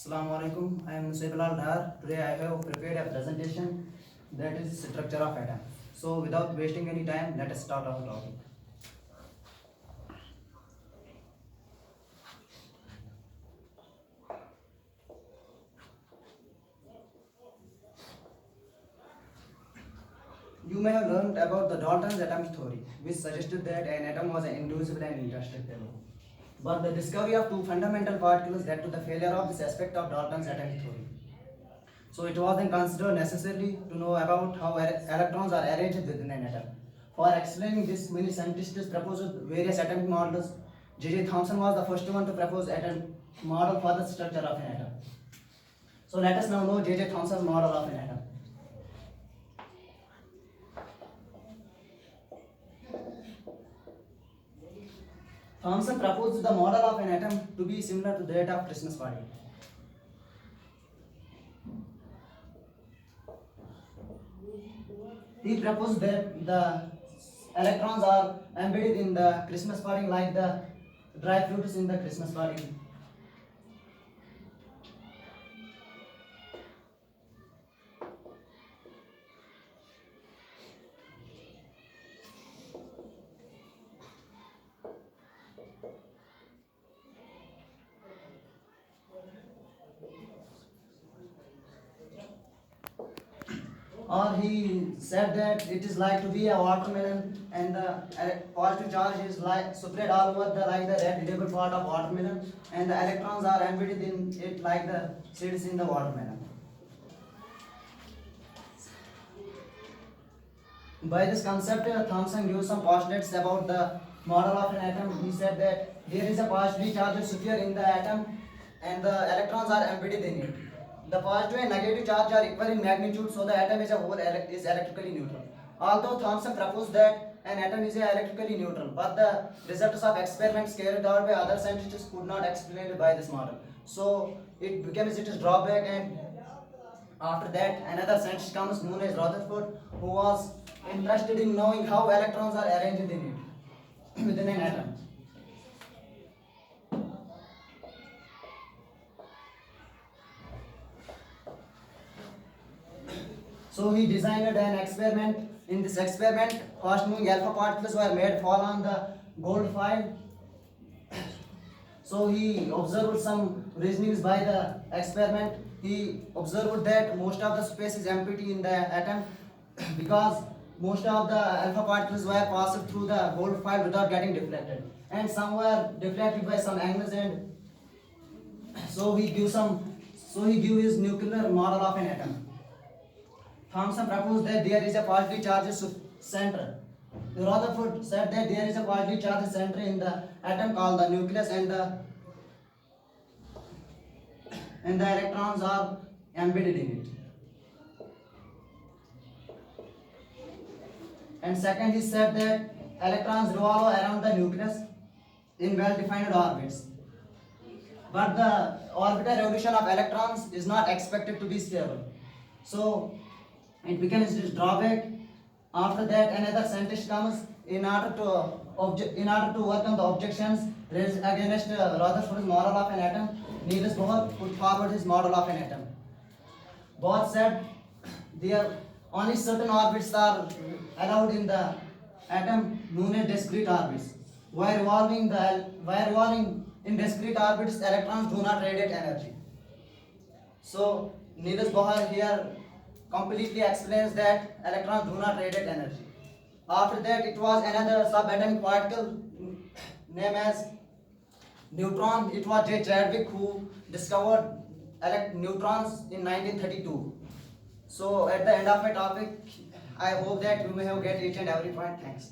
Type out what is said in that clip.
Assalamu alaikum. I am Musaib Dar. Today I have prepared a presentation that is structure of atom. So without wasting any time, let us start our topic. You may have learned about the Dalton's atomic theory, which suggested that an atom was indivisible and indestructible. But the discovery of two fundamental particles led to the failure of this aspect of Dalton's atomic theory. So it wasn't considered necessary to know about how electrons are arranged within an atom. For explaining this, many scientists proposed various atomic models. J.J. Thomson was the first one to propose atom model for the structure of an atom. So let us now know J.J. Thomson's model of an atom. Thomson proposed the model of an atom to be similar to that of Christmas party. He proposed that the electrons are embedded in the Christmas pudding like the dry fruits in the Christmas pudding. Or he said that it is like to be a watermelon and the positive charge is like spread all over the like the red edible part of watermelon and the electrons are embedded in it like the seeds in the watermelon. By this concept, Thomson gave some postulates about the model of an atom. He said that there is a positively charged sphere in the atom and the electrons are embedded in it. The positive and negative charge are equal in magnitude, so the atom as a whole is electrically neutral. Although Thomson proposed that an atom is electrically neutral, but the results of experiments carried out by other scientists could not explain it by this model. So it became its drawback, and after that another scientist comes known as Rutherford, who was interested in knowing how electrons are arranged in it within an atom. So he designed an experiment. In this experiment, fast moving alpha particles were made fall on the gold foil. So he observed some reasonings by the experiment. He observed that most of the space is empty in the atom because most of the alpha particles were passed through the gold foil without getting deflected, and some were deflected by some angles, and so he gave his nuclear model of an atom. Thomson proposed that there is a positively charged center. Rutherford said that there is a positively charged center in the atom called the nucleus, and the electrons are embedded in it. And second, he said that electrons revolve around the nucleus in well-defined orbits. But the orbital revolution of electrons is not expected to be stable. So it becomes this drawback. After that, another scientist comes in order to work on the objections raised against Rutherford's model of an atom. Niels Bohr put forward his model of an atom. Bohr said there only certain orbits are allowed in the atom, known as discrete orbits. While revolving in discrete orbits, electrons do not radiate energy. So Niels Bohr here completely explains that electrons do not radiate energy. After that, it was another subatomic particle named as neutron. It was J. Chadwick who discovered neutrons in 1932. So at the end of my topic, I hope that you may have get each and every point. Thanks.